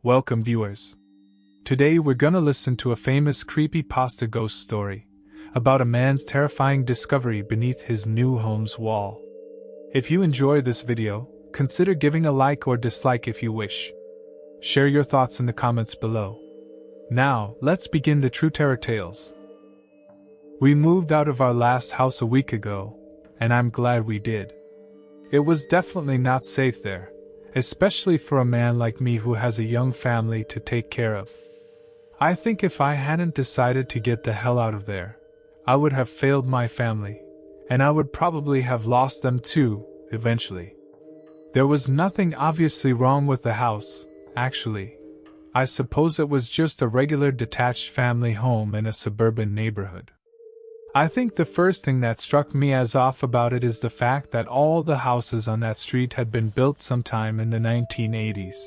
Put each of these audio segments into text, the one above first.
Welcome, viewers. Today we're gonna listen to a famous creepypasta ghost story about a man's terrifying discovery beneath his new home's wall. If you enjoy this video, consider giving a like or dislike if you wish. Share your thoughts in the comments below. Now, let's begin the true terror tales. We moved out of our last house a week ago, and I'm glad we did. It was definitely not safe there, especially for a man like me who has a young family to take care of. I think if I hadn't decided to get the hell out of there, I would have failed my family, and I would probably have lost them too, eventually. There was nothing obviously wrong with the house, actually. I suppose it was just a regular detached family home in a suburban neighborhood. I think the first thing that struck me as off about it is the fact that all the houses on that street had been built sometime in the 1980s.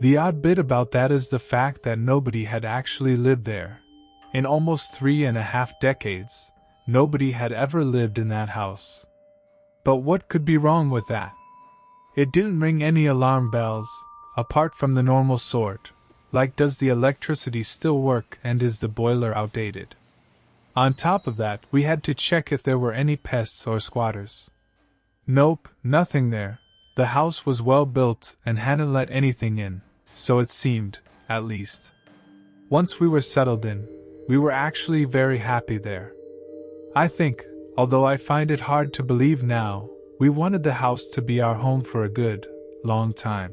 The odd bit about that is the fact that nobody had actually lived there. In almost 3.5 decades, nobody had ever lived in that house. But what could be wrong with that? It didn't ring any alarm bells, apart from the normal sort, like does the electricity still work and is the boiler outdated? On top of that, we had to check if there were any pests or squatters. Nope, nothing there. The house was well built and hadn't let anything in, so it seemed, at least. Once we were settled in, we were actually very happy there. I think, although I find it hard to believe now, we wanted the house to be our home for a good, long time.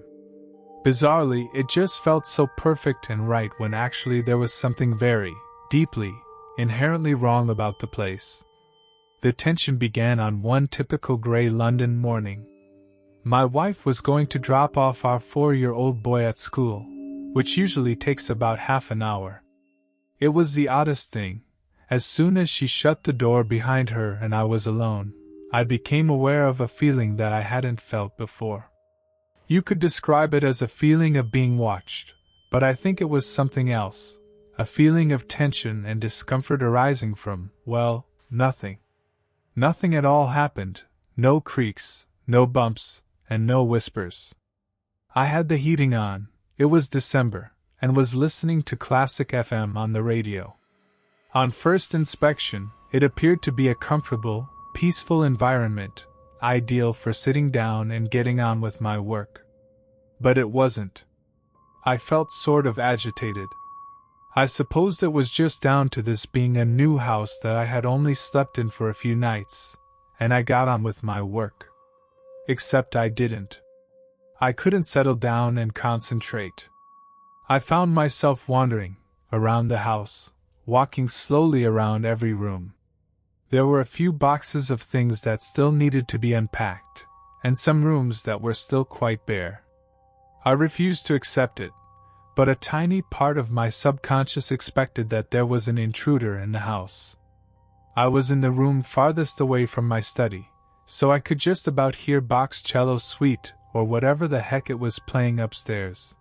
Bizarrely, it just felt so perfect and right when actually there was something very, deeply, inherently wrong about the place. The tension began on one typical grey London morning. My wife was going to drop off our 4-year-old boy at school, which usually takes about half an hour. It was the oddest thing. As soon as she shut the door behind her and I was alone, I became aware of a feeling that I hadn't felt before. You could describe it as a feeling of being watched, but I think it was something else. A feeling of tension and discomfort arising from, well, nothing. Nothing at all happened, no creaks, no bumps, and no whispers. I had the heating on, it was December, and was listening to classic FM on the radio. On first inspection, it appeared to be a comfortable, peaceful environment, ideal for sitting down and getting on with my work. But it wasn't. I felt sort of agitated. I supposed it was just down to this being a new house that I had only slept in for a few nights, and I got on with my work. Except I didn't. I couldn't settle down and concentrate. I found myself wandering around the house, walking slowly around every room. There were a few boxes of things that still needed to be unpacked, and some rooms that were still quite bare. I refused to accept it, but a tiny part of my subconscious expected that there was an intruder in the house. I was in the room farthest away from my study, so I could just about hear Bach's cello suite or whatever the heck it was playing upstairs.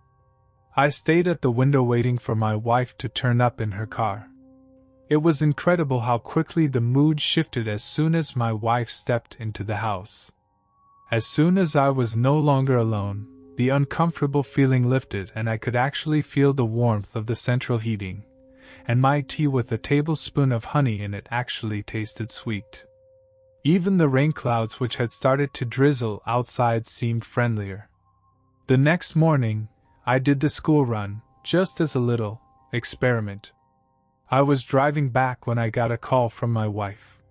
I stayed at the window waiting for my wife to turn up in her car. It was incredible how quickly the mood shifted as soon as my wife stepped into the house. As soon as I was no longer alone, the uncomfortable feeling lifted and I could actually feel the warmth of the central heating, and my tea with a tablespoon of honey in it actually tasted sweet. Even the rain clouds which had started to drizzle outside seemed friendlier. The next morning, I did the school run, just as a little experiment. I was driving back when I got a call from my wife.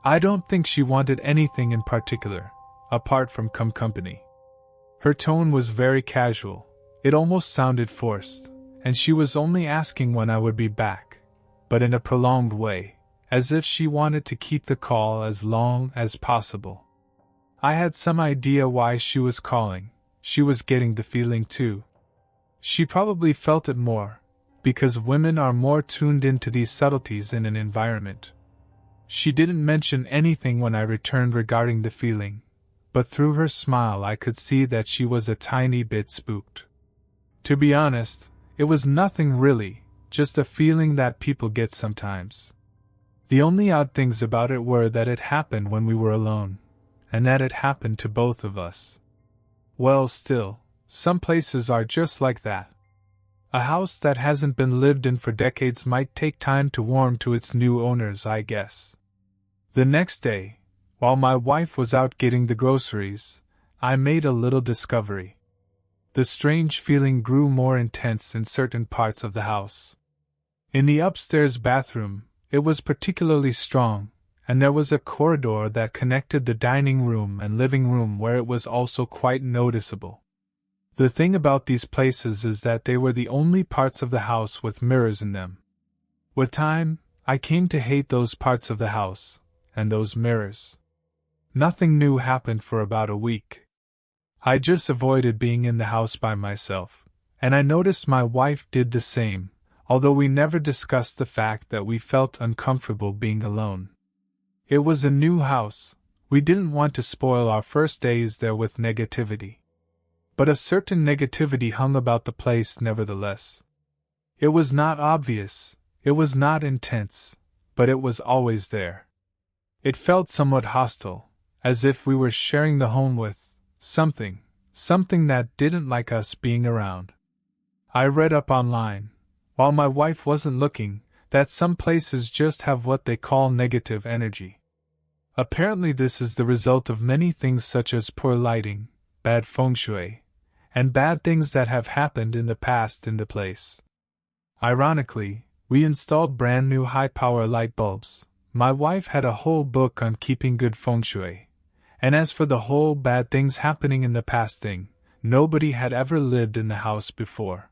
I don't think she wanted anything in particular, apart from company. Her tone was very casual, it almost sounded forced, and she was only asking when I would be back, but in a prolonged way, as if she wanted to keep the call as long as possible. I had some idea why she was calling. She was getting the feeling too. She probably felt it more, because women are more tuned into these subtleties in an environment. She didn't mention anything when I returned regarding the feeling, but through her smile I could see that she was a tiny bit spooked. To be honest, it was nothing really, just a feeling that people get sometimes. The only odd things about it were that it happened when we were alone, and that it happened to both of us. Well, still, some places are just like that. A house that hasn't been lived in for decades might take time to warm to its new owners, I guess. The next day, while my wife was out getting the groceries, I made a little discovery. The strange feeling grew more intense in certain parts of the house. In the upstairs bathroom, it was particularly strong, and there was a corridor that connected the dining room and living room where it was also quite noticeable. The thing about these places is that they were the only parts of the house with mirrors in them. With time, I came to hate those parts of the house, and those mirrors. Nothing new happened for about a week. I just avoided being in the house by myself, and I noticed my wife did the same, although we never discussed the fact that we felt uncomfortable being alone. It was a new house, we didn't want to spoil our first days there with negativity. But a certain negativity hung about the place nevertheless. It was not obvious, it was not intense, but it was always there. It felt somewhat hostile, as if we were sharing the home with something that didn't like us being around. I read up online, while my wife wasn't looking, that some places just have what they call negative energy. Apparently this is the result of many things such as poor lighting, bad feng shui, and bad things that have happened in the past in the place. Ironically, we installed brand new high-power light bulbs. My wife had a whole book on keeping good feng shui. And as for the whole bad things happening in the past thing, nobody had ever lived in the house before.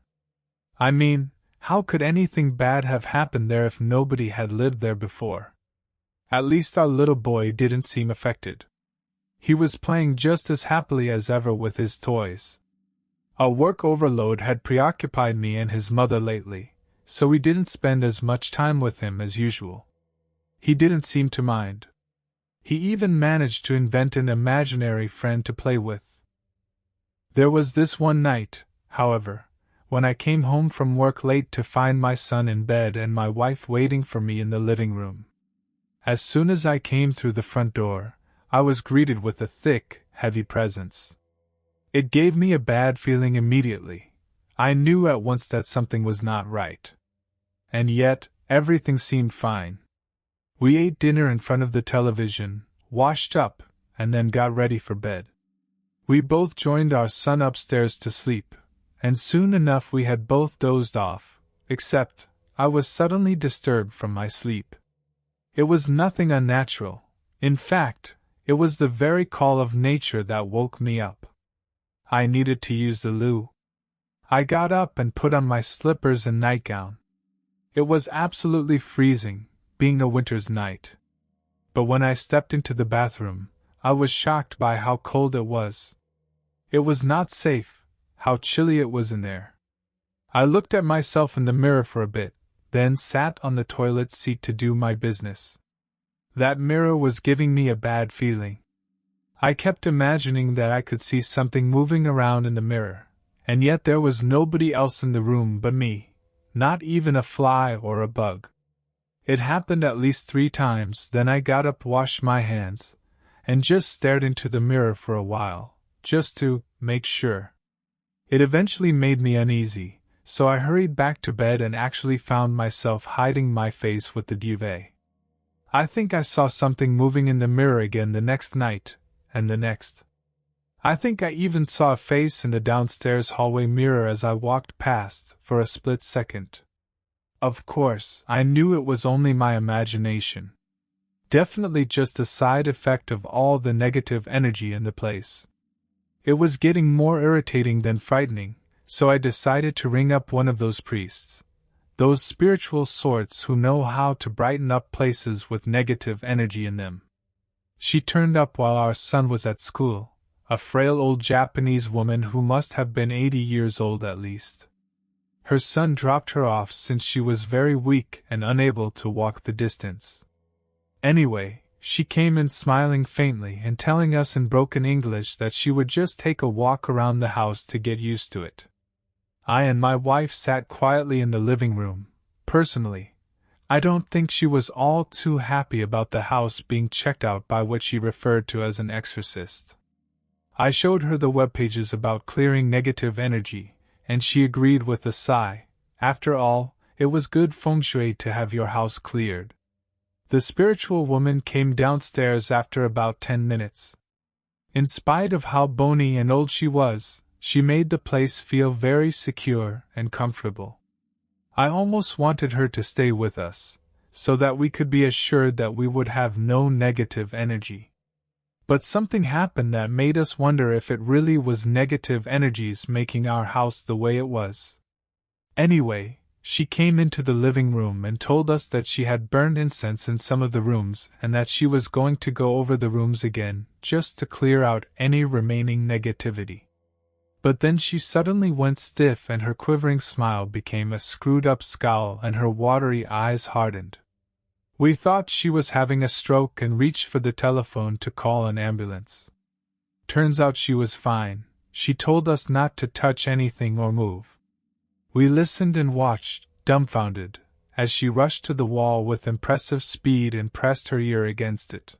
I mean, how could anything bad have happened there if nobody had lived there before? At least our little boy didn't seem affected. He was playing just as happily as ever with his toys. A work overload had preoccupied me and his mother lately, so we didn't spend as much time with him as usual. He didn't seem to mind. He even managed to invent an imaginary friend to play with. There was this one night, however, when I came home from work late to find my son in bed and my wife waiting for me in the living room. As soon as I came through the front door, I was greeted with a thick, heavy presence. It gave me a bad feeling immediately. I knew at once that something was not right. And yet, everything seemed fine. We ate dinner in front of the television, washed up, and then got ready for bed. We both joined our son upstairs to sleep, and soon enough we had both dozed off, except I was suddenly disturbed from my sleep. It was nothing unnatural. In fact, it was the very call of nature that woke me up. I needed to use the loo. I got up and put on my slippers and nightgown. It was absolutely freezing, being a winter's night. But when I stepped into the bathroom, I was shocked by how cold it was. It was not safe, how chilly it was in there. I looked at myself in the mirror for a bit, then sat on the toilet seat to do my business. That mirror was giving me a bad feeling. I kept imagining that I could see something moving around in the mirror, and yet there was nobody else in the room but me, not even a fly or a bug. It happened at least 3 times, then I got up, washed my hands, and just stared into the mirror for a while, just to make sure. It eventually made me uneasy, so I hurried back to bed and actually found myself hiding my face with the duvet. I think I saw something moving in the mirror again the next night, and the next. I think I even saw a face in the downstairs hallway mirror as I walked past for a split second. Of course, I knew it was only my imagination. Definitely just a side effect of all the negative energy in the place. It was getting more irritating than frightening, so I decided to ring up one of those priests. Those spiritual sorts who know how to brighten up places with negative energy in them. She turned up while our son was at school, a frail old Japanese woman who must have been 80 years old at least. Her son dropped her off since she was very weak and unable to walk the distance. Anyway, she came in smiling faintly and telling us in broken English that she would just take a walk around the house to get used to it. I and my wife sat quietly in the living room. Personally, I don't think she was all too happy about the house being checked out by what she referred to as an exorcist. I showed her the web pages about clearing negative energy, and she agreed with a sigh. After all, it was good feng shui to have your house cleared. The spiritual woman came downstairs after about 10 minutes. In spite of how bony and old she was, she made the place feel very secure and comfortable. I almost wanted her to stay with us, so that we could be assured that we would have no negative energy. But something happened that made us wonder if it really was negative energies making our house the way it was. Anyway, she came into the living room and told us that she had burned incense in some of the rooms and that she was going to go over the rooms again, just to clear out any remaining negativity. But then she suddenly went stiff and her quivering smile became a screwed-up scowl and her watery eyes hardened. We thought she was having a stroke and reached for the telephone to call an ambulance. Turns out she was fine. She told us not to touch anything or move. We listened and watched, dumbfounded, as she rushed to the wall with impressive speed and pressed her ear against it.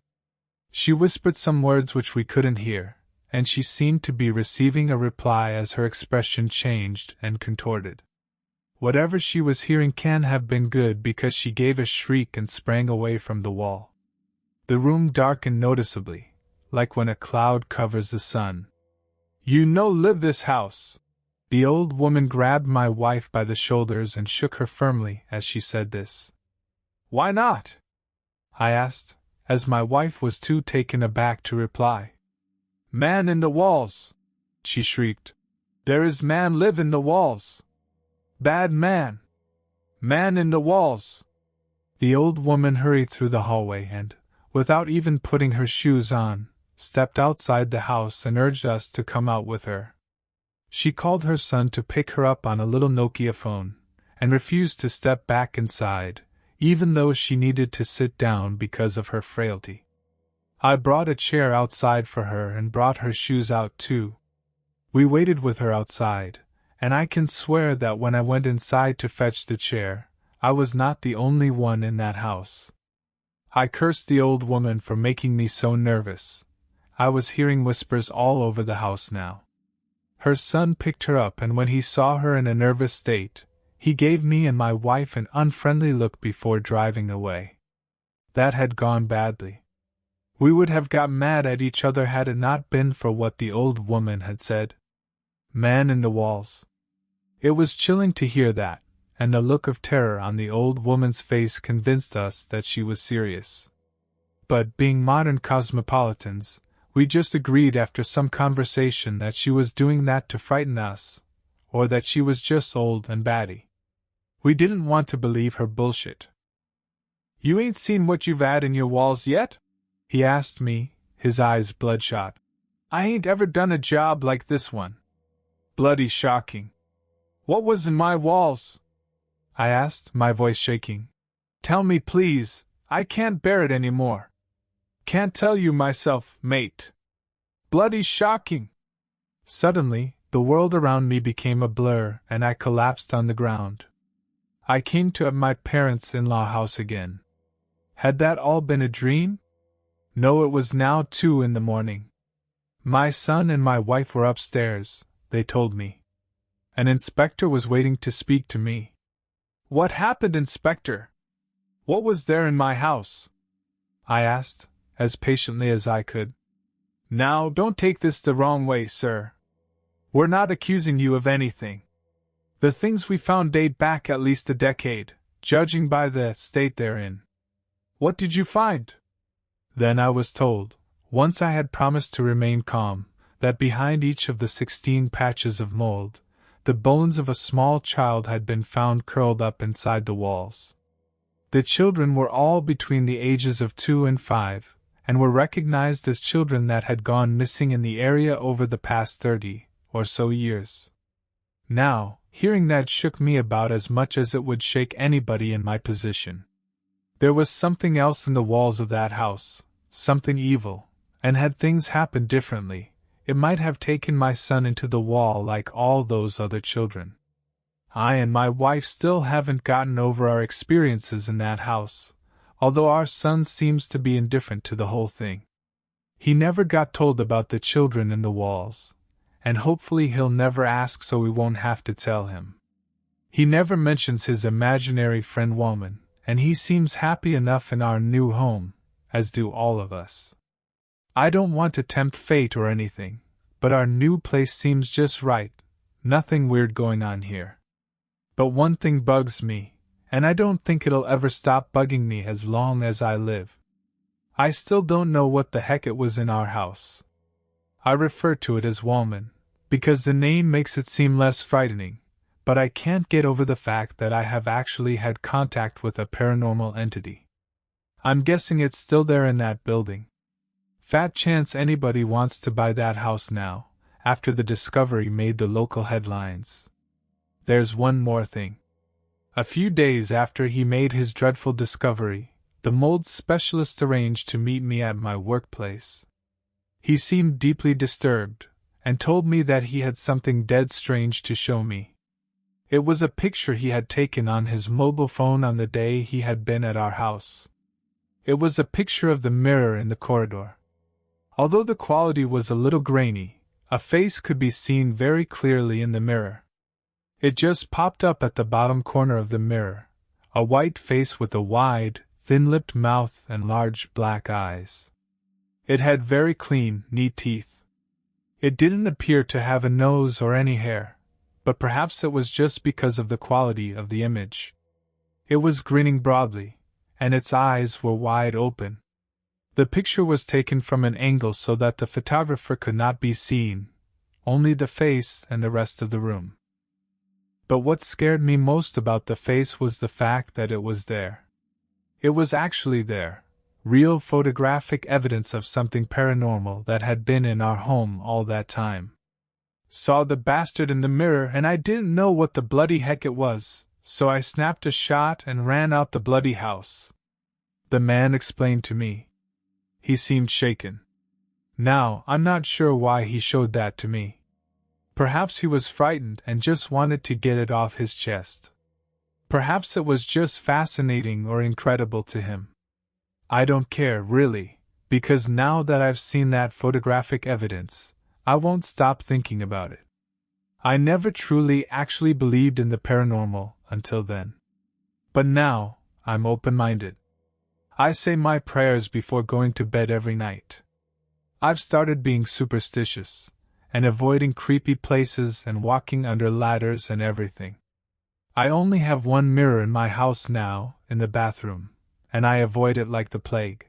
She whispered some words which we couldn't hear, and she seemed to be receiving a reply as her expression changed and contorted. Whatever she was hearing can have been good because she gave a shriek and sprang away from the wall. The room darkened noticeably, like when a cloud covers the sun. "You no live this house!" The old woman grabbed my wife by the shoulders and shook her firmly as she said this. "Why not?" I asked, as my wife was too taken aback to reply. "Man in the walls!" she shrieked. "There is man live in the walls! Bad man! Man in the walls!" The old woman hurried through the hallway and, without even putting her shoes on, stepped outside the house and urged us to come out with her. She called her son to pick her up on a little Nokia phone, and refused to step back inside, even though she needed to sit down because of her frailty. I brought a chair outside for her and brought her shoes out too. We waited with her outside, and I can swear that when I went inside to fetch the chair, I was not the only one in that house. I cursed the old woman for making me so nervous. I was hearing whispers all over the house now. Her son picked her up, and when he saw her in a nervous state, he gave me and my wife an unfriendly look before driving away. That had gone badly. We would have got mad at each other had it not been for what the old woman had said. Man in the walls. It was chilling to hear that, and the look of terror on the old woman's face convinced us that she was serious. But, being modern cosmopolitans, we just agreed after some conversation that she was doing that to frighten us, or that she was just old and batty. We didn't want to believe her bullshit. "You ain't seen what you've had in your walls yet?" he asked me, his eyes bloodshot. "I ain't ever done a job like this one. Bloody shocking." "What was in my walls?" I asked, my voice shaking. "Tell me please, I can't bear it any more." "Can't tell you myself, mate." "Bloody shocking." Suddenly, the world around me became a blur and I collapsed on the ground. I came to my parents-in-law house again. Had that all been a dream? No, it was now 2 in the morning. My son and my wife were upstairs, they told me. An inspector was waiting to speak to me. "What happened, Inspector? What was there in my house?" I asked, as patiently as I could. "Now, don't take this the wrong way, sir. We're not accusing you of anything. The things we found date back at least a decade, judging by the state they're in." "What did you find?" Then I was told, once I had promised to remain calm, that behind each of the 16 patches of mold, the bones of a small child had been found curled up inside the walls. The children were all between the ages of 2 and 5, and were recognized as children that had gone missing in the area over the past 30 or so years. Now, hearing that shook me about as much as it would shake anybody in my position. There was something else in the walls of that house, something evil, and had things happened differently, it might have taken my son into the wall like all those other children. I and my wife still haven't gotten over our experiences in that house, although our son seems to be indifferent to the whole thing. He never got told about the children in the walls, and hopefully he'll never ask so we won't have to tell him. He never mentions his imaginary friend woman, and he seems happy enough in our new home, as do all of us. I don't want to tempt fate or anything, but our new place seems just right, nothing weird going on here. But one thing bugs me, and I don't think it'll ever stop bugging me as long as I live. I still don't know what the heck it was in our house. I refer to it as Wallman, because the name makes it seem less frightening, but I can't get over the fact that I have actually had contact with a paranormal entity. I'm guessing it's still there in that building. Fat chance anybody wants to buy that house now, after the discovery made the local headlines. There's one more thing. A few days after he made his dreadful discovery, the mold specialist arranged to meet me at my workplace. He seemed deeply disturbed, and told me that he had something dead strange to show me. It was a picture he had taken on his mobile phone on the day he had been at our house. It was a picture of the mirror in the corridor. Although the quality was a little grainy, a face could be seen very clearly in the mirror. It just popped up at the bottom corner of the mirror, a white face with a wide, thin-lipped mouth and large black eyes. It had very clean, neat teeth. It didn't appear to have a nose or any hair, but perhaps it was just because of the quality of the image. It was grinning broadly, and its eyes were wide open. The picture was taken from an angle so that the photographer could not be seen, only the face and the rest of the room. But what scared me most about the face was the fact that it was there. It was actually there, real photographic evidence of something paranormal that had been in our home all that time. Saw the bastard in the mirror and I didn't know what the bloody heck it was, so I snapped a shot and ran out the bloody house. The man explained to me. He seemed shaken. Now, I'm not sure why he showed that to me. Perhaps he was frightened and just wanted to get it off his chest. Perhaps it was just fascinating or incredible to him. I don't care, really, because now that I've seen that photographic evidence, I won't stop thinking about it. I never truly actually believed in the paranormal until then. But now, I'm open-minded. I say my prayers before going to bed every night. I've started being superstitious, and avoiding creepy places and walking under ladders and everything. I only have one mirror in my house now, in the bathroom, and I avoid it like the plague.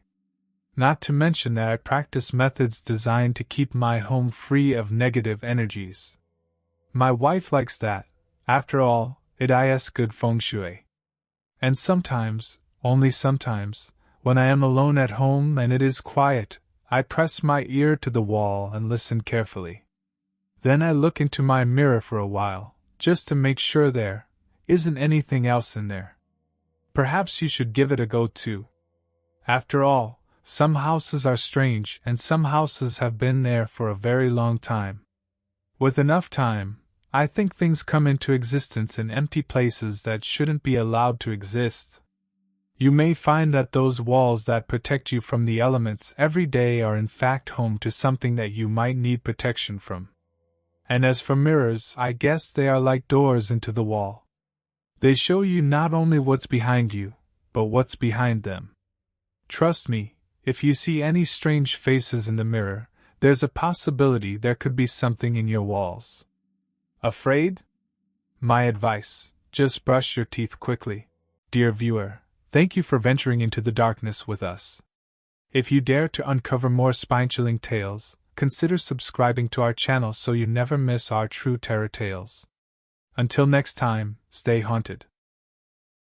Not to mention that I practice methods designed to keep my home free of negative energies. My wife likes that. After all, it is good feng shui. And sometimes, only sometimes, when I am alone at home and it is quiet, I press my ear to the wall and listen carefully. Then I look into my mirror for a while, just to make sure there isn't anything else in there. Perhaps you should give it a go too. After all, some houses are strange and some houses have been there for a very long time. With enough time, I think things come into existence in empty places that shouldn't be allowed to exist. You may find that those walls that protect you from the elements every day are in fact home to something that you might need protection from. And as for mirrors, I guess they are like doors into the wall. They show you not only what's behind you, but what's behind them. Trust me, if you see any strange faces in the mirror, there's a possibility there could be something in your walls. Afraid? My advice, just brush your teeth quickly. Dear viewer, thank you for venturing into the darkness with us. If you dare to uncover more spine-chilling tales, consider subscribing to our channel so you never miss our true terror tales. Until next time, stay haunted.